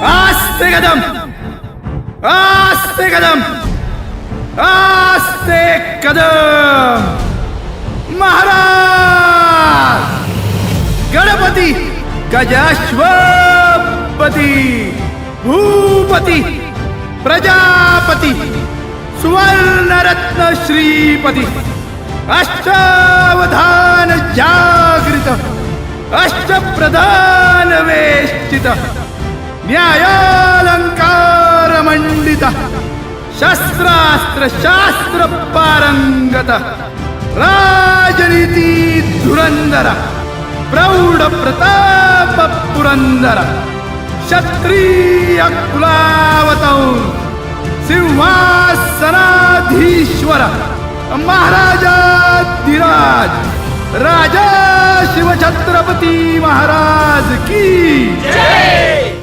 आस्ते कदम, आस्ते कदम, आस्ते कदम. महाराज गणपती गजाश्वपती भूपती प्रजापती सुवर्णरत्न श्रीपती अष्टावधान जागृत अष्टप्रधान वेष्टित न्यायालंकार मंडित शस्त्रास्त्र शास्त्र पारंगत राजनीती धुरंधर प्रौढ प्रताप पुरंदर क्षत्रिय कुलावतौ सिंहासनाधीश्वर महाराजाधिराज राजा शिवछत्रपती महाराज की जय.